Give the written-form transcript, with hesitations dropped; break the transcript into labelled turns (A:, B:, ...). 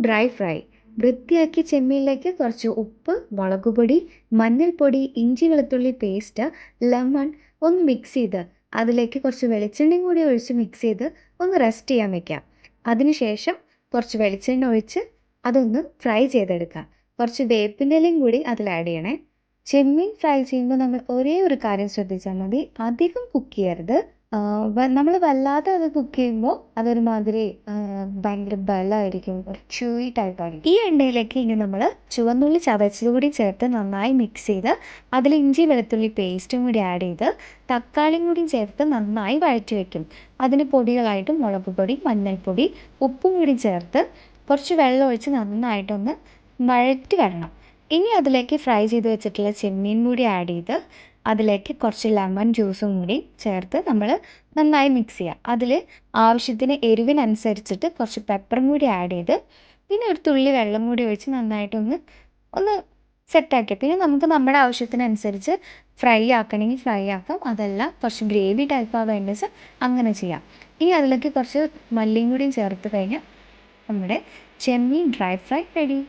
A: Dry fry. വൃത്തിയാക്കിയ ചെമ്മീനിലേക്ക് കുറച്ച് ഉപ്പ്, മുളകുപൊടി, മഞ്ഞൾപ്പൊടി, ഇഞ്ചി വെളുത്തുള്ളി പേസ്റ്റ്, ലെമൺ ഒന്ന് മിക്സ് ചെയ്ത് അതിലേക്ക് കുറച്ച് വെളിച്ചെണ്ണയും കൂടി ഒഴിച്ച് മിക്സ് ചെയ്ത് ഒന്ന് റെസ്റ്റ് ചെയ്യാൻ വെക്കാം. അതിനുശേഷം കുറച്ച് വെളിച്ചെണ്ണ ഒഴിച്ച് അതൊന്ന് ഫ്രൈ ചെയ്തെടുക്കാം. കുറച്ച് വേപ്പിൻ്റെ ഇലയും കൂടി അതിൽ ആഡ് ചെയ്യണേ. ചെമ്മീൻ ഫ്രൈ ചെയ്യുമ്പോൾ നമ്മൾ ഒരേ ഒരു കാര്യം ശ്രദ്ധിച്ചാൽ മതി, അധികം കുക്ക് ചെയ്യരുത്. നമ്മൾ വല്ലാതെ അത് കുക്ക് ചെയ്യുമ്പോൾ അതൊരുമാതിരി ഭയങ്കര ബലമായിരിക്കും, ഒരു ച്യൂയി ടൈപ്പായിരിക്കും. ഈ എണ്ണയിലേക്ക് ഇനി നമ്മൾ ചുവന്നുള്ളി ചതച്ചത് കൂടി ചേർത്ത് നന്നായി മിക്സ് ചെയ്ത് അതിൽ ഇഞ്ചി വെളുത്തുള്ളി പേസ്റ്റും കൂടി ആഡ് ചെയ്ത് തക്കാളിയും കൂടി ചേർത്ത് നന്നായി വഴറ്റി വയ്ക്കും. അതിന് പൊടികളായിട്ട് മുളക് പൊടി, മഞ്ഞൾപ്പൊടി, ഉപ്പും കൂടി ചേർത്ത് കുറച്ച് വെള്ളം ഒഴിച്ച് നന്നായിട്ടൊന്ന് വഴറ്റി വരണം. ഇനി അതിലേക്ക് ഫ്രൈ ചെയ്ത് വെച്ചിട്ടുള്ള ചെമ്മീൻ കൂടി ആഡ് ചെയ്ത് അതിലേക്ക് കുറച്ച് ലെമൺ ജ്യൂസും കൂടി ചേർത്ത് നമ്മൾ നന്നായി മിക്സ് ചെയ്യുക. അതിൽ ആവശ്യത്തിന് എരിവിനനുസരിച്ചിട്ട് കുറച്ച് പെപ്പറും കൂടി ആഡ് ചെയ്ത് പിന്നെ ഒരു തുള്ളി വെള്ളം കൂടി ഒഴിച്ച് നന്നായിട്ടൊന്ന് സെറ്റാക്കി. പിന്നെ നമുക്ക് നമ്മുടെ ആവശ്യത്തിനനുസരിച്ച് ഫ്രൈ ആക്കണമെങ്കിൽ ഫ്രൈ ആക്കാം, അതല്ല കുറച്ച് ഗ്രേവി ടൈപ്പാണ് വേണ്ടത് വെച്ചാൽ അങ്ങനെ ചെയ്യാം. ഇനി അതിലേക്ക് കുറച്ച് മല്ലിയും കൂടിയും ചേർത്ത് കഴിഞ്ഞാൽ നമ്മുടെ ചെമ്മീൻ ഡ്രൈ ഫ്രൈ റെഡി.